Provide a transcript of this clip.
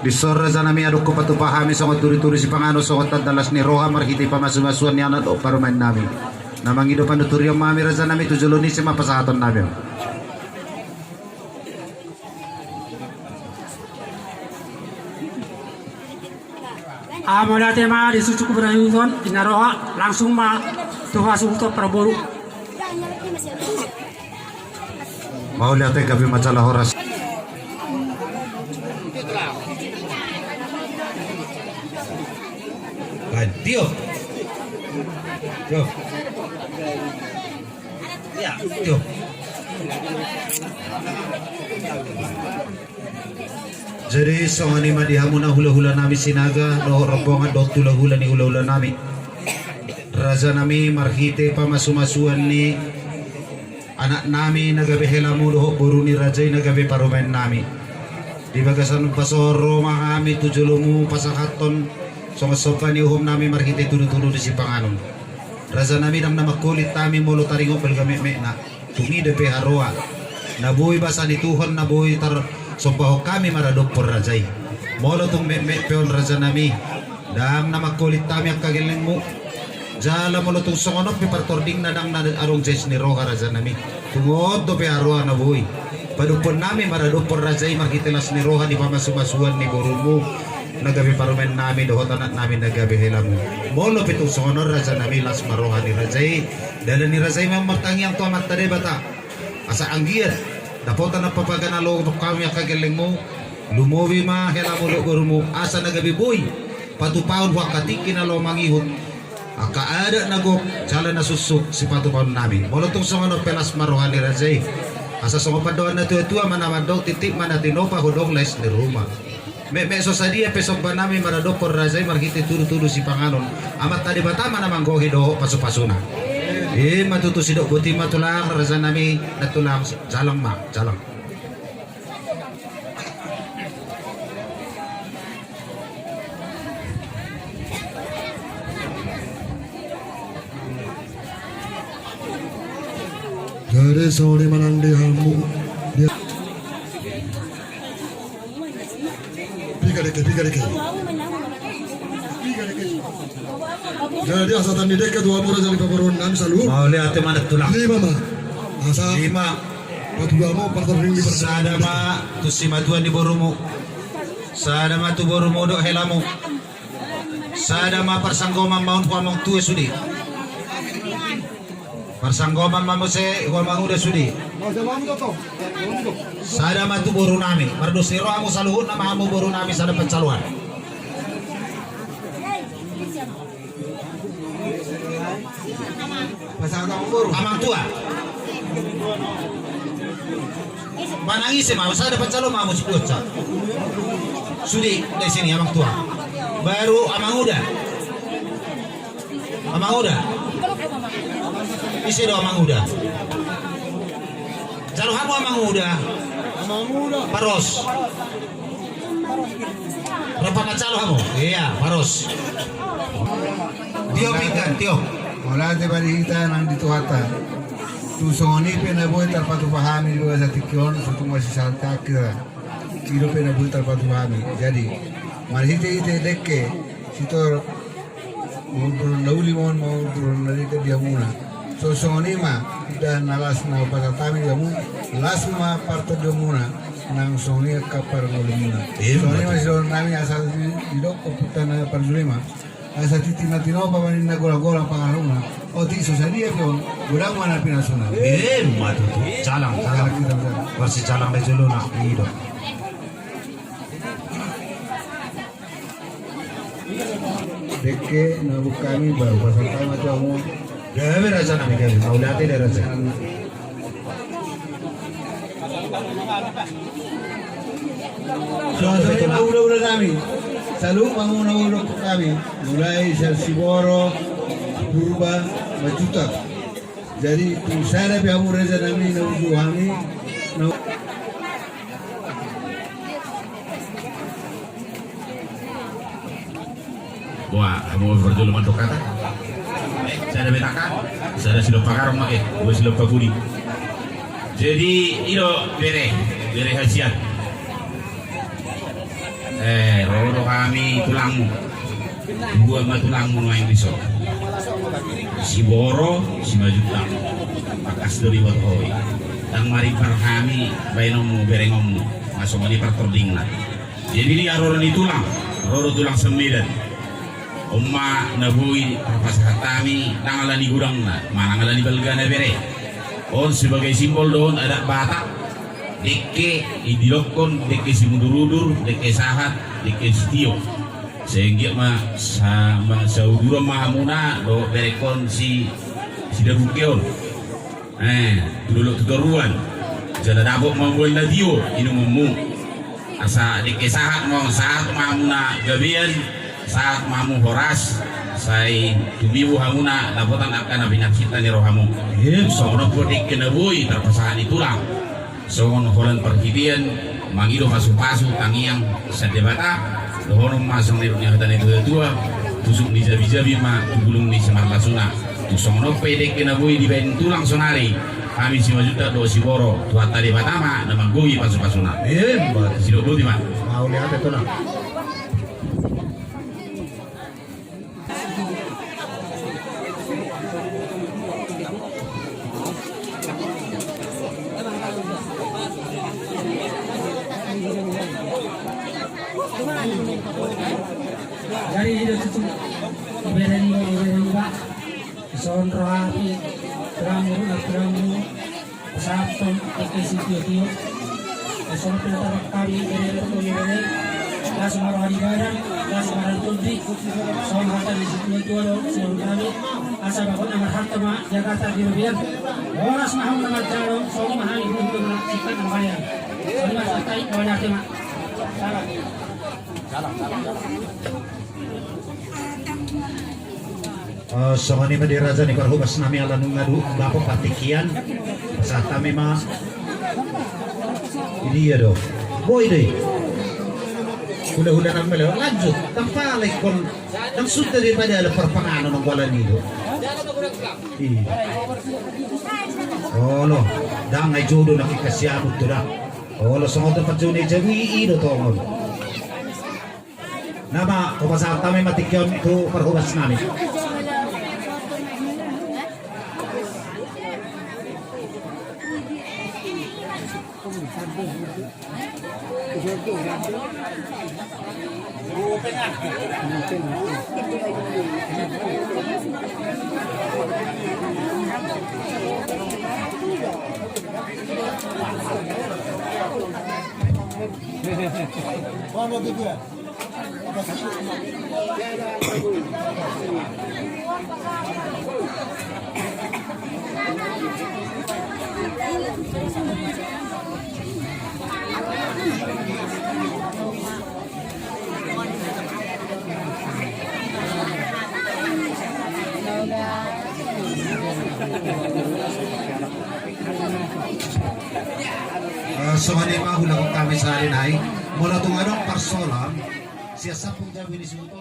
Disor raja nami aduk ko patupahami songot turi-turi si pangano songot tadalas ni roha marhiti pamasumasuan ni anak o parumain nami. Namang ido panuturi ang mami raja nami tujuluni si mapasahaton nami. Mula tema di suku berayuton inaroha langsung ma tuha suku praboru. Mau lihat gabi masalah horas. Tio. Tio. Ya, Tio. Jadi songani madi hamuna hula-hula nami sinaga doh rombongan doh hula-hula ni hula-hula nami. Raja nami marhite pamasumasuan ni anak nami nagabehela mo doh buru ni raja nagabe parumain nami. Di bagasan pasoro mahami tujulumu pasakaton songa sopan ni uhum nami marhite tudu-tudu di si panganon. Raja nami nang namakulit tami molo taringo belgame-me na tungi de peharoa. Nabuhi basa ni Tuhan nabuhi tar sopaho kami maradok por rajay. Molo tung me peon raja nami. Dam namakulit tami ang kagiling mo. Jala molo tung songonok pipartording na dang arong jes ni roha raja nami. Tungod do peharoa nabuhi. Padupon nami maradok por rajay markitelas ni roha di pamasumasuan ni borumu. Nagabi parumen nami dohot anak nami nagabi helamu. Molo pitung songonor raja nami las maroha ni rajay. Dala ni rajay mamartangi ang tuamat tade bata. Asa anggir. Dapotan ang papaganalo untuk kami ang kagaling mo. Lumowi ma helamu lo gurumu. Asa nagabi boy. Patupaon wakati kinalo mangihot. Akaada nagok jala na susuk si patupaon nami. Molo tong songonor pelas maroha ni rajay. Asa songopadoan na tua-tua manamadok titik mana tinopa hudong les di rumah. Me so sadia pesok ba nami maradok por rajay marhite tudu-tudu si panganon. Amat tadi batama na manggohi do pasu-pasuna. Matutu sidok buti matulang raja nami natulang jalang ma jalang. Dari sore manang di hamu dia piga deke. Jadi asal tadi deke dua murah jadi paparon nami salu. Mau lihat mana tulang. Lima ma. Asa Lima. Patu dua mau partner ring di Sada ma tu si matuan di borumu. Sada ma tu borumu do helamu. Sada ma parsanggoman maun pamong tuwe sudi. Parsanggoman mamu se wamang udah sudi. Sada ma tu boru nami. Mardo siro amu saluhun nama amu boru nami sada pencaluan. Amang tua. Manangis mau sada pencalon mamu si doca. Sudi dari sini amang tua. Baru amang uda. Amang uda. Isi do amang uda. Calo kamu amang uda. Paros. Berapa calo kamu? Iya, paros. Tio pikan, Tio. Mula de barita nang dituata. Tu songoni pe na boy tar patu pahami dua satu kion sutu masih salta ke. Kiro pe na boy tar patu pahami. Jadi marhite ite dekke sitor mau nauli mau nari ke dia muna. So songoni ma dan nalas na patatami dia muna. Las ma parto dia muna nang songoni kapar ngoli muna. Songoni masih nami asal didok koputana parjulema. Asa titi natino pa manin na gola-gola pangaruna. O ti so sadia ko gurang mana pinasuna. Matu tu calang. Versi calang de jolo na ido. Dekke na bukami baru pasal kami tu amu. Gawe raja nami gawe. Maulati de raja. So saya udah kami. Selalu manguna ulo kami mulai dari Siboro, Purba, Majuta. Jadi sana biamu reza nami na udu kami na Wah, mau berjulu mantuk kata. Saya ada betakan, saya ada silap pakar mak gue silap pakudi. Jadi, bere hasiat. Roro kami tulangmu. Gua mah tulangmu main risau. Si Boro, si Majuta, pakas dari Watoi. Dan mari par kami, bainomu berengomu, masuk mani par tordingna. Jadi dia Roro ni tulang, Roro tulang 9. Umma nabui perpasahan kami, nangalan di gudangna, manangalan di balgana bere. On sebagai simbol don ada batak, deke idilokon, deke si mundur-udur, deke sahat, deke setio. Sehingga mah sama saudura mahamuna do berekon si dabukeon. Dulu tuturuan. Jada dabok mambuan nadio inu memu. Asa deke sahat mau saat mahamuna gabian, saat mamu horas. Sai tumibu hamuna dapotan akan nabinak kita ni rohamu. Sono po deke nabui terpasahan itulang. Sono holan perhitian mangido pasu-pasu tangiang sadebata. Dohorong masang nirnya hatan itu tua tusuk di jabi-jabi mah gulung di semar lasuna tusong no pedek kena bui di bain tulang sonari kami si Majuta do si Boro tua tadi batama nama gui pasu-pasuna si do buti mah Mau lihat itu nah. Dari hidup itu ibadah Pak son rohapi teramu sabton ekesitio son pintar kami dari las marwani barang las marwani tudri son harta di situ itu son kami asal bakon amar harta ma Jakarta di Rubian oras maham namar jaro son mahal itu kita namanya son mahal tai banyak tema Songani mah diraja ni parhubas nami ala nu ngadu bapo patikian saat kami mah ini ya do boy deh udah nang melo lanjut tanpa lekon nang sudah daripada ada perpanganan ng walan itu oh lo dang ay jodoh nakikasiyabot to da oh lo songo tempat juni jawi ido to mo nama kumasa kami matikyon itu parhubas nami Songani mah hulang kami sa rin ay mula itong anong parsola siya sa pong jawi ni Suto